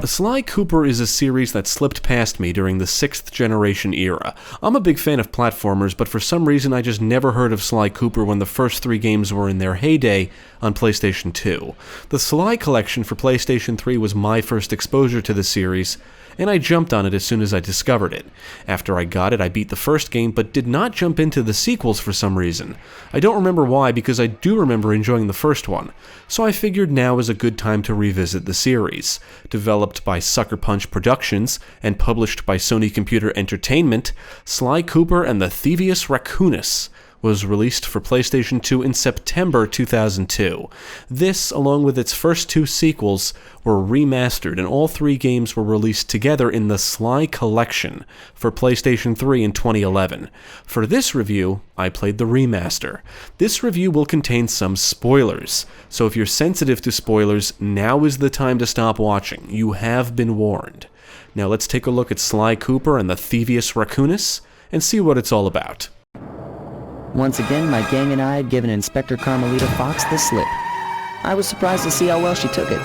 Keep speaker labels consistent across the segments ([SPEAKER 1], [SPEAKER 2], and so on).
[SPEAKER 1] Sly Cooper is a series that slipped past me during the 6th generation era. I'm a big fan of platformers, but for some reason I just never heard of Sly Cooper when the first 3 games were in their heyday on PlayStation 2. The Sly Collection for PlayStation 3 was my first exposure to the series, and I jumped on it as soon as I discovered it. After I got it, I beat the first game, but did not jump into the sequels for some reason. I don't remember why, because I do remember enjoying the first one, so I figured now is a good time to revisit the series. Developed by Sucker Punch Productions and published by Sony Computer Entertainment, Sly Cooper and the Thievius Raccoonus was released for PlayStation 2 in September 2002. This, along with its first 2 sequels, were remastered, and all 3 games were released together in the Sly Collection for PlayStation 3 in 2011. For this review, I played the remaster. This review will contain some spoilers, so if you're sensitive to spoilers, now is the time to stop watching. You have been warned. Now let's take a look at Sly Cooper and the Thievius Raccoonus and see what it's all about.
[SPEAKER 2] Once again, my gang and I had given Inspector Carmelita Fox the slip. I was surprised to see how well she took it.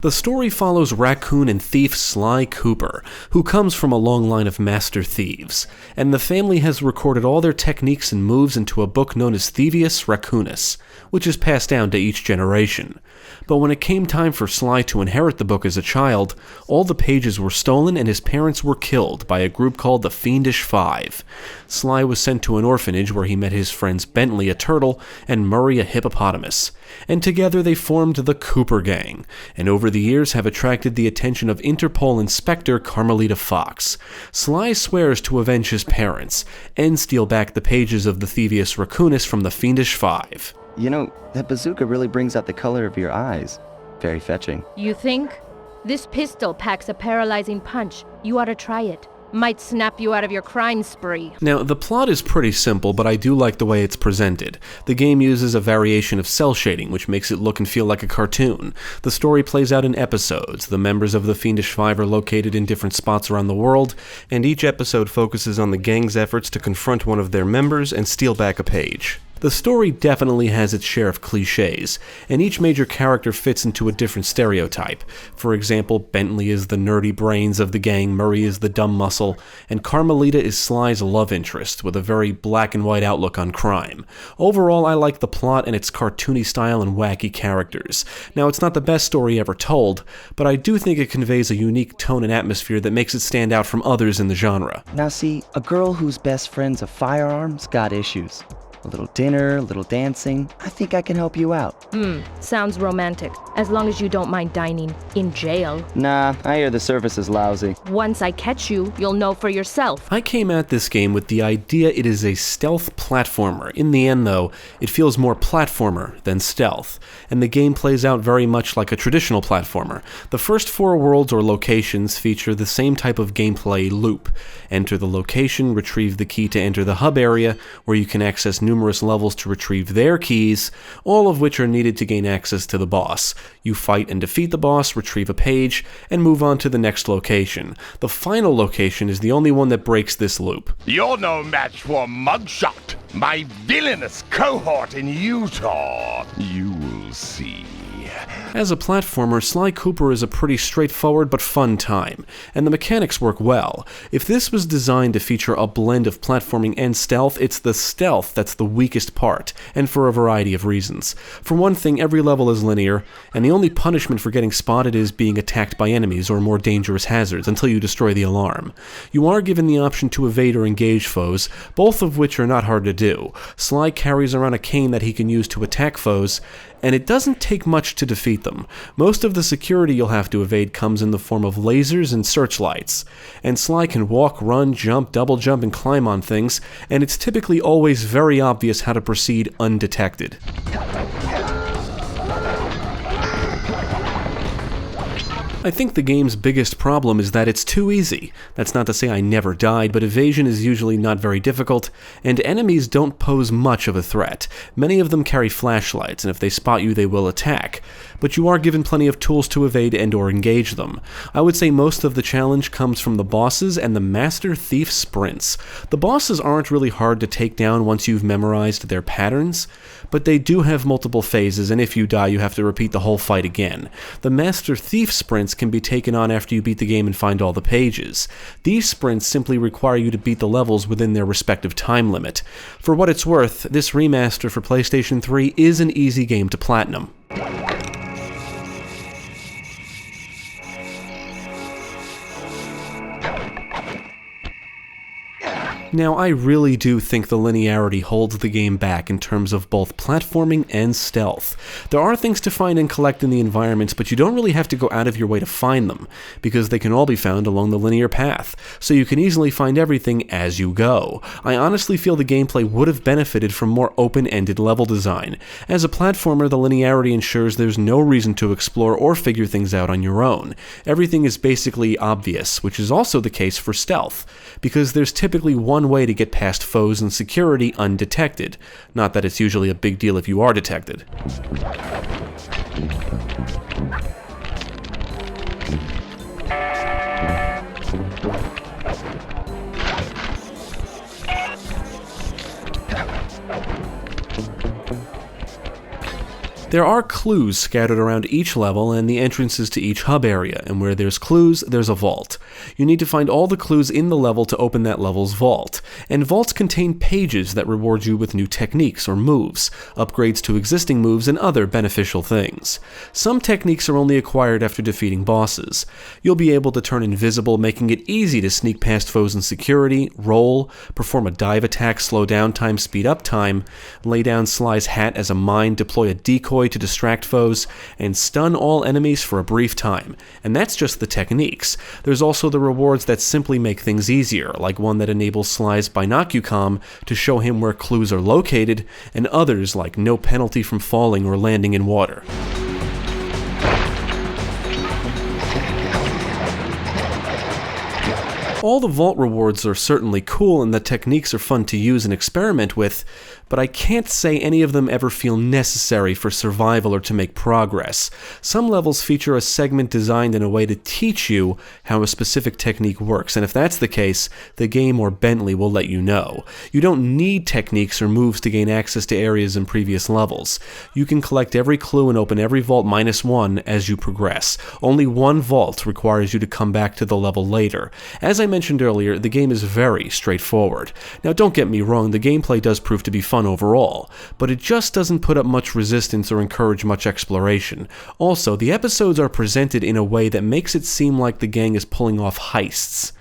[SPEAKER 1] The story follows raccoon and thief Sly Cooper, who comes from a long line of master thieves, and the family has recorded all their techniques and moves into a book known as Thievius Raccoonus, which is passed down to each generation. But when it came time for Sly to inherit the book as a child, all the pages were stolen and his parents were killed by a group called the Fiendish Five. Sly was sent to an orphanage where he met his friends Bentley, a turtle, and Murray, a hippopotamus, and together they formed the Cooper Gang, and over the years have attracted the attention of Interpol Inspector Carmelita Fox. Sly swears to avenge his parents and steal back the pages of the Thievius Raccoonus from the Fiendish Five.
[SPEAKER 2] You know, that bazooka really brings out the color of your eyes. Very fetching.
[SPEAKER 3] You think? This pistol packs a paralyzing punch. You ought to try it. Might snap you out of your crime spree.
[SPEAKER 1] Now, the plot is pretty simple, but I do like the way it's presented. The game uses a variation of cell shading, which makes it look and feel like a cartoon. The story plays out in episodes. The members of the Fiendish Five are located in different spots around the world, and each episode focuses on the gang's efforts to confront one of their members and steal back a page. The story definitely has its share of cliches, and each major character fits into a different stereotype. For example, Bentley is the nerdy brains of the gang, Murray is the dumb muscle, and Carmelita is Sly's love interest, with a very black and white outlook on crime. Overall, I like the plot and its cartoony style and wacky characters. Now, it's not the best story ever told, but I do think it conveys a unique tone and atmosphere that makes it stand out from others in the genre.
[SPEAKER 2] Now see, a girl whose best friend's a firearm's got issues. A little dinner, a little dancing. I think I can help you out.
[SPEAKER 3] Sounds romantic. As long as you don't mind dining in jail.
[SPEAKER 2] Nah, I hear the service is lousy.
[SPEAKER 3] Once I catch you, you'll know for yourself.
[SPEAKER 1] I came at this game with the idea it is a stealth platformer. In the end, though, it feels more platformer than stealth, and the game plays out very much like a traditional platformer. The first 4 worlds or locations feature the same type of gameplay loop. Enter the location, retrieve the key to enter the hub area, where you can access numerous levels to retrieve their keys, all of which are needed to gain access to the boss. You fight and defeat the boss, retrieve a page, and move on to the next location. The final location is the only one that breaks this loop.
[SPEAKER 4] You're no match for Mugshot, my villainous cohort in Utah. You will see.
[SPEAKER 1] As a platformer, Sly Cooper is a pretty straightforward but fun time, and the mechanics work well. If this was designed to feature a blend of platforming and stealth, it's the stealth that's the weakest part, and for a variety of reasons. For one thing, every level is linear, and the only punishment for getting spotted is being attacked by enemies or more dangerous hazards until you destroy the alarm. You are given the option to evade or engage foes, both of which are not hard to do. Sly carries around a cane that he can use to attack foes, and it doesn't take much to defeat them. Most of the security you'll have to evade comes in the form of lasers and searchlights, and Sly can walk, run, jump, double jump, and climb on things, and it's typically always very obvious how to proceed undetected. I think the game's biggest problem is that it's too easy. That's not to say I never died, but evasion is usually not very difficult, and enemies don't pose much of a threat. Many of them carry flashlights, and if they spot you, they will attack. But you are given plenty of tools to evade and or engage them. I would say most of the challenge comes from the bosses and the Master Thief sprints. The bosses aren't really hard to take down once you've memorized their patterns, but they do have multiple phases, and if you die, you have to repeat the whole fight again. The Master Thief sprints can be taken on after you beat the game and find all the pages. These sprints simply require you to beat the levels within their respective time limit. For what it's worth, this remaster for PlayStation 3 is an easy game to platinum. Now, I really do think the linearity holds the game back in terms of both platforming and stealth. There are things to find and collect in the environments, but you don't really have to go out of your way to find them, because they can all be found along the linear path, so you can easily find everything as you go. I honestly feel the gameplay would have benefited from more open-ended level design. As a platformer, the linearity ensures there's no reason to explore or figure things out on your own. Everything is basically obvious, which is also the case for stealth, because there's typically one way to get past foes and security undetected. Not that it's usually a big deal if you are detected. There are clues scattered around each level and the entrances to each hub area, and where there's clues, there's a vault. You need to find all the clues in the level to open that level's vault, and vaults contain pages that reward you with new techniques or moves, upgrades to existing moves, and other beneficial things. Some techniques are only acquired after defeating bosses. You'll be able to turn invisible, making it easy to sneak past foes in security, roll, perform a dive attack, slow down time, speed up time, lay down Sly's hat as a mine, deploy a decoy to distract foes, and stun all enemies for a brief time. And that's just the techniques. There's also the rewards that simply make things easier, like one that enables Sly's binocucom to show him where clues are located, and others like no penalty from falling or landing in water. All the vault rewards are certainly cool and the techniques are fun to use and experiment with, but I can't say any of them ever feel necessary for survival or to make progress. Some levels feature a segment designed in a way to teach you how a specific technique works, and if that's the case, the game or Bentley will let you know. You don't need techniques or moves to gain access to areas in previous levels. You can collect every clue and open every vault -1 as you progress. Only one vault requires you to come back to the level later. As I mentioned earlier, the game is very straightforward. Now don't get me wrong, the gameplay does prove to be fun overall, but it just doesn't put up much resistance or encourage much exploration. Also, the episodes are presented in a way that makes it seem like the gang is pulling off heists.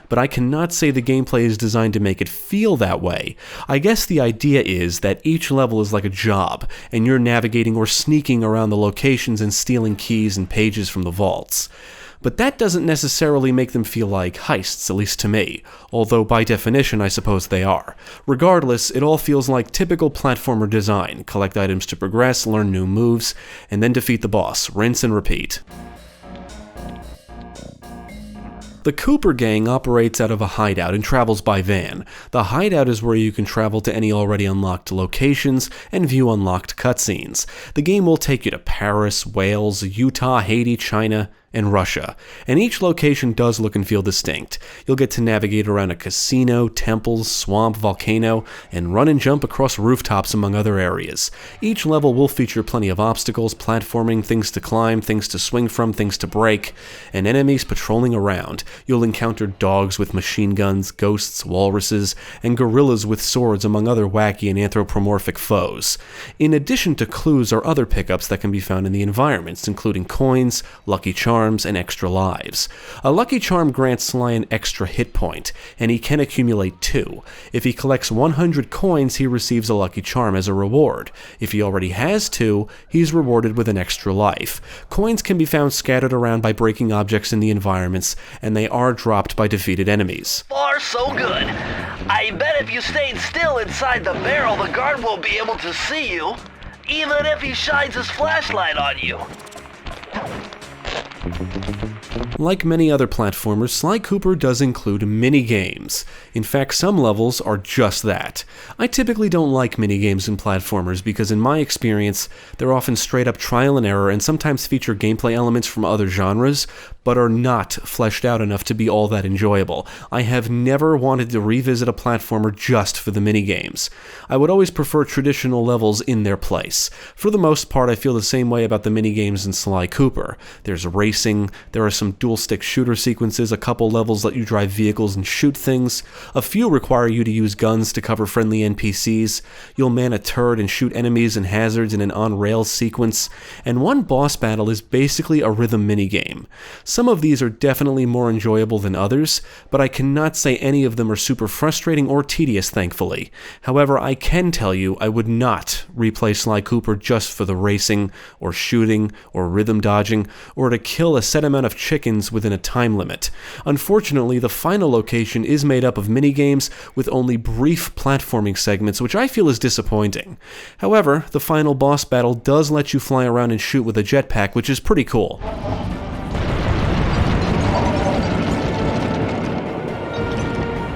[SPEAKER 1] But I cannot say the gameplay is designed to make it feel that way. I guess the idea is that each level is like a job, and you're navigating or sneaking around the locations and stealing keys and pages from the vaults. But that doesn't necessarily make them feel like heists, at least to me, although by definition I suppose they are. Regardless, it all feels like typical platformer design: collect items to progress, learn new moves, and then defeat the boss, rinse and repeat. The Cooper gang operates out of a hideout and travels by van. The hideout is where you can travel to any already unlocked locations and view unlocked cutscenes. The game will take you to Paris, Wales, Utah, Haiti, China, and Russia, and each location does look and feel distinct. You'll get to navigate around a casino, temples, swamp, volcano, and run and jump across rooftops among other areas. Each level will feature plenty of obstacles, platforming, things to climb, things to swing from, things to break, and enemies patrolling around. You'll encounter dogs with machine guns, ghosts, walruses, and gorillas with swords, among other wacky and anthropomorphic foes. In addition to clues are other pickups that can be found in the environments, including coins, lucky charms, and extra lives. A lucky charm grants Sly an extra hit point, and he can accumulate 2. If he collects 100 coins, he receives a lucky charm as a reward. If he already has 2, he's rewarded with an extra life. Coins can be found scattered around by breaking objects in the environments, and they are dropped by defeated enemies.
[SPEAKER 5] Far so good. I bet if you stayed still inside the barrel, the guard won't be able to see you, even if he shines his flashlight on you.
[SPEAKER 1] Like many other platformers, Sly Cooper does include minigames. In fact, some levels are just that. I typically don't like minigames in platformers because in my experience, they're often straight up trial and error and sometimes feature gameplay elements from other genres, but are not fleshed out enough to be all that enjoyable. I have never wanted to revisit a platformer just for the minigames. I would always prefer traditional levels in their place. For the most part, I feel the same way about the minigames in Sly Cooper. There's racing, racing, there are some dual-stick shooter sequences, a couple levels let you drive vehicles and shoot things, a few require you to use guns to cover friendly NPCs, you'll man a turret and shoot enemies and hazards in an on-rails sequence, and one boss battle is basically a rhythm minigame. Some of these are definitely more enjoyable than others, but I cannot say any of them are super frustrating or tedious, thankfully. However, I can tell you I would not replay Sly Cooper just for the racing, or shooting, or rhythm dodging, or to kill a set amount of chickens within a time limit. Unfortunately, the final location is made up of minigames with only brief platforming segments, which I feel is disappointing. However, the final boss battle does let you fly around and shoot with a jetpack, which is pretty cool.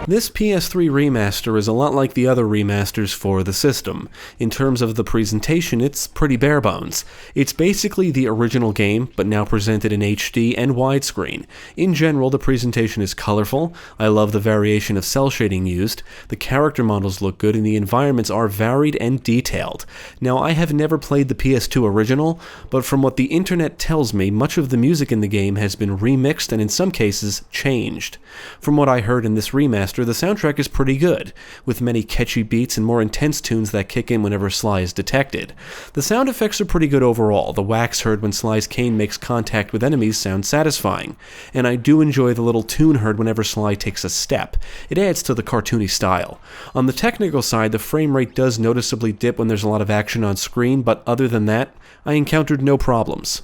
[SPEAKER 1] This PS3 remaster is a lot like the other remasters for the system. In terms of the presentation, it's pretty bare bones. It's basically the original game, but now presented in HD and widescreen. In general, the presentation is colorful. I love the variation of cel shading used. The character models look good, and the environments are varied and detailed. Now, I have never played the PS2 original, but from what the internet tells me, much of the music in the game has been remixed and in some cases changed. From what I heard in this remaster, the soundtrack is pretty good, with many catchy beats and more intense tunes that kick in whenever Sly is detected. The sound effects are pretty good overall. The whacks heard when Sly's cane makes contact with enemies sound satisfying, and I do enjoy the little tune heard whenever Sly takes a step. It adds to the cartoony style. On the technical side, the frame rate does noticeably dip when there's a lot of action on screen, but other than that, I encountered no problems.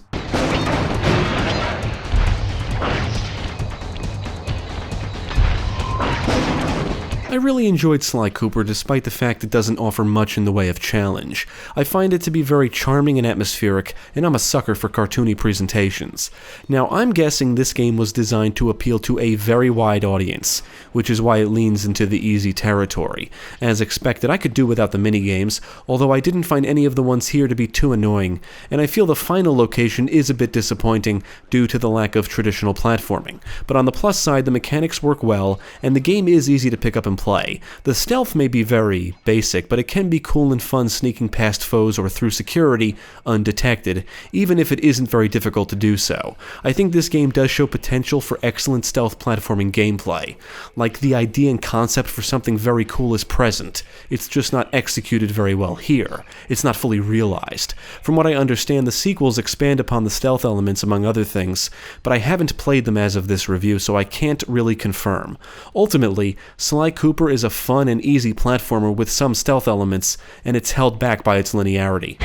[SPEAKER 1] I really enjoyed Sly Cooper despite the fact it doesn't offer much in the way of challenge. I find it to be very charming and atmospheric, and I'm a sucker for cartoony presentations. Now, I'm guessing this game was designed to appeal to a very wide audience, which is why it leans into the easy territory. As expected, I could do without the minigames, although I didn't find any of the ones here to be too annoying, and I feel the final location is a bit disappointing due to the lack of traditional platforming. But on the plus side, the mechanics work well, and the game is easy to pick up and play. The stealth may be very basic, but it can be cool and fun sneaking past foes or through security undetected, even if it isn't very difficult to do so. I think this game does show potential for excellent stealth platforming gameplay. Like, the idea and concept for something very cool is present. It's just not executed very well here. It's not fully realized. From what I understand, the sequels expand upon the stealth elements among other things, but I haven't played them as of this review, so I can't really confirm. Ultimately, Sly Cooper is a fun and easy platformer with some stealth elements, and it's held back by its linearity.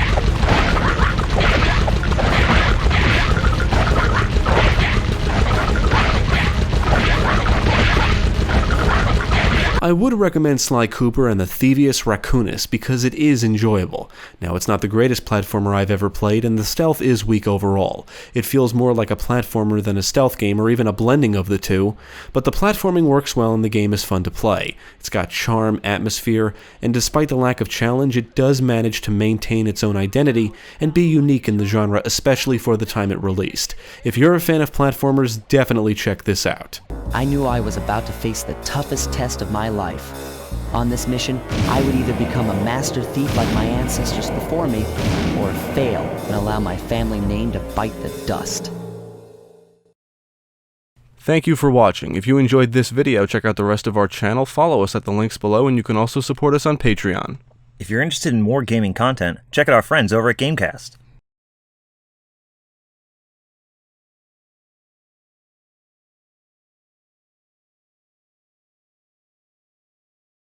[SPEAKER 1] I would recommend Sly Cooper and the Thievius Raccoonus because it is enjoyable. Now, it's not the greatest platformer I've ever played, and the stealth is weak overall. It feels more like a platformer than a stealth game, or even a blending of the two, but the platforming works well and the game is fun to play. It's got charm, atmosphere, and despite the lack of challenge, it does manage to maintain its own identity and be unique in the genre, especially for the time it released. If you're a fan of platformers, definitely check this out.
[SPEAKER 2] I knew I was about to face the toughest test of my life. On this mission, I would either become a master thief like my ancestors before me, or fail and allow my family name to bite the dust.
[SPEAKER 1] Thank you for watching. If you enjoyed this video, check out the rest of our channel, follow us at the links below, and you can also support us on Patreon.
[SPEAKER 6] If you're interested in more gaming content, check out our friends over at Gamecast.